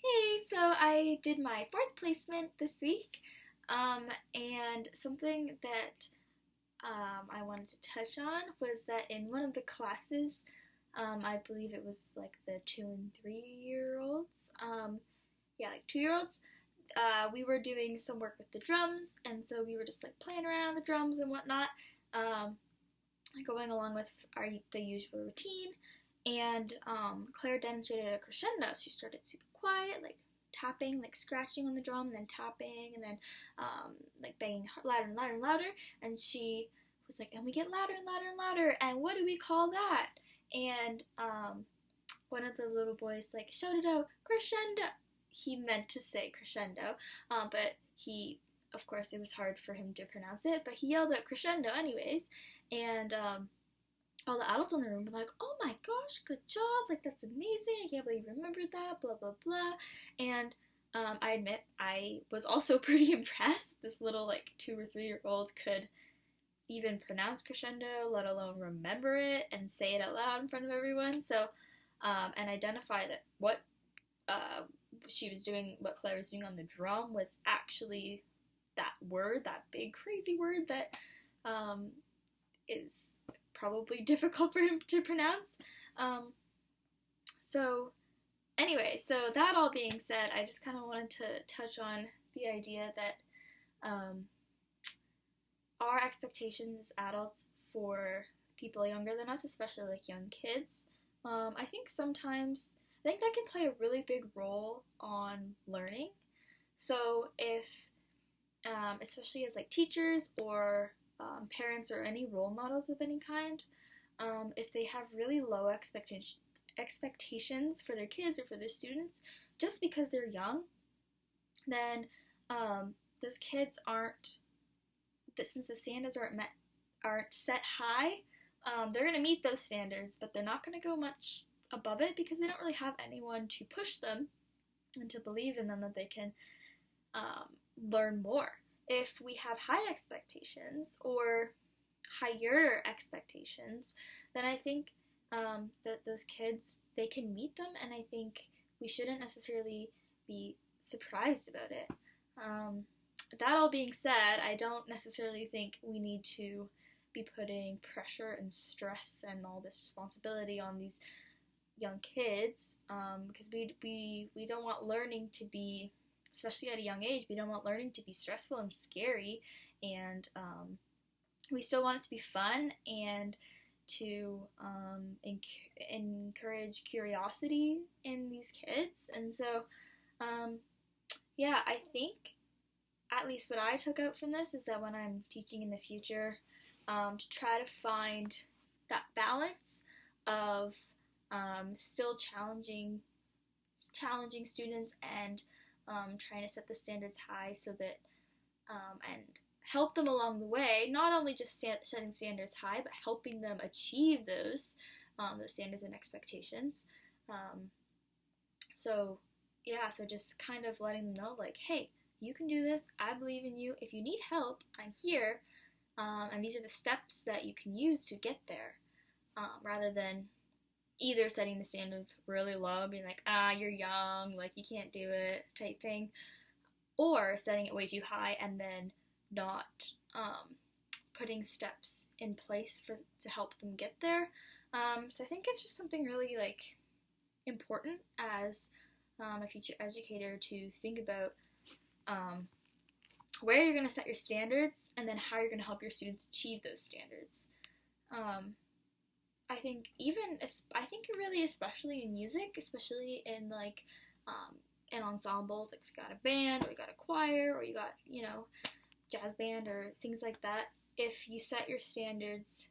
Hey, so I did my fourth placement this week, and something that I wanted to touch on was that in one of the classes, I believe it was like the 2 and 3 year olds, yeah, like 2 year olds, we were doing some work with the drums, and so we were just like playing around the drums and whatnot, um, going along with the usual routine. And Claire demonstrated a crescendo. She started super quiet, like tapping, like scratching on the drum, and then tapping, and then like banging louder and louder and louder. And she was like, and we get louder and louder and louder. And what do we call that? And one of the little boys like shouted out crescendo. He meant to say crescendo, but he, of course, it was hard for him to pronounce it. But he yelled out crescendo anyways, and all the adults in the room were like, "Oh my gosh, good job! Like that's amazing! I can't believe you remembered that." Blah blah blah. And I admit I was also pretty impressed. This little like 2 or 3 year old could even pronounce crescendo, let alone remember it and say it out loud in front of everyone. So and identify that what uh, she was doing, what Claire was doing on the drum, was actually that word, that big crazy word that um, is probably difficult for him to pronounce. Um, so, anyway, so that all being said, I just kind of wanted to touch on the idea that um, our expectations as adults for people younger than us, especially like young kids, I think sometimes I think that can play a really big role on learning. So if especially as like teachers or parents or any role models of any kind, if they have really low expectations for their kids or for their students just because they're young, then those kids aren't, since the standards aren't set high, they're going to meet those standards, but they're not going to go much above it because they don't really have anyone to push them and to believe in them that they can learn more. If we have high expectations or higher expectations, then I think that those kids, they can meet them, and I think we shouldn't necessarily be surprised about it. That all being said, I don't necessarily think we need to be putting pressure and stress and all this responsibility on these young kids, because we don't want learning to be, especially at a young age, we don't want learning to be stressful and scary, and we still want it to be fun and to encourage curiosity in these kids. And so, yeah, I think at least what I took out from this is that when I'm teaching in the future, to try to find that balance of still challenging students and trying to set the standards high so that and help them along the way, not only just setting standards high, but helping them achieve those standards and expectations. So yeah, so just kind of letting them know, like, hey, you can do this. I believe in you. If you need help, I'm here. And these are the steps that you can use to get there, rather than either setting the standards really low, being like, you're young, like, you can't do it, type thing, or setting it way too high and then not putting steps in place to help them get there. So I think it's just something really, like, important as a future educator to think about where you're going to set your standards and then how you're going to help your students achieve those standards. I think really, especially in music, especially in like in ensembles, like if you got a band or you got a choir or you got, jazz band or things like that, if you set your standards,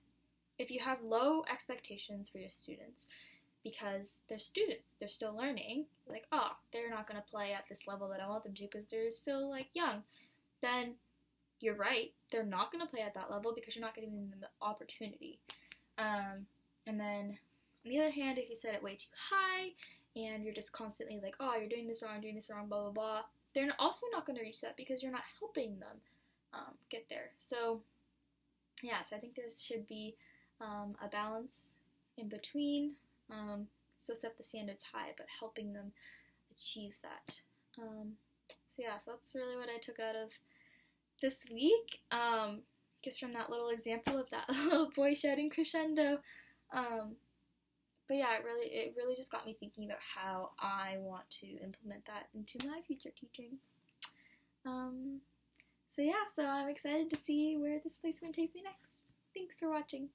if you have low expectations for your students because they're students, they're still learning, like, oh, they're not going to play at this level that I want them to because they're still like young, then you're right, they're not going to play at that level because you're not giving them the opportunity. And then, on the other hand, if you set it way too high and you're just constantly like, oh, you're doing this wrong, blah, blah, blah, they're also not going to reach that because you're not helping them get there. So, yeah, so I think there should be a balance in between. So set the standards high, but helping them achieve that. So that's really what I took out of this week, just from that little example of that little boy shouting crescendo. But yeah, it really just got me thinking about how I want to implement that into my future teaching. So I'm excited to see where this placement takes me next. Thanks for watching.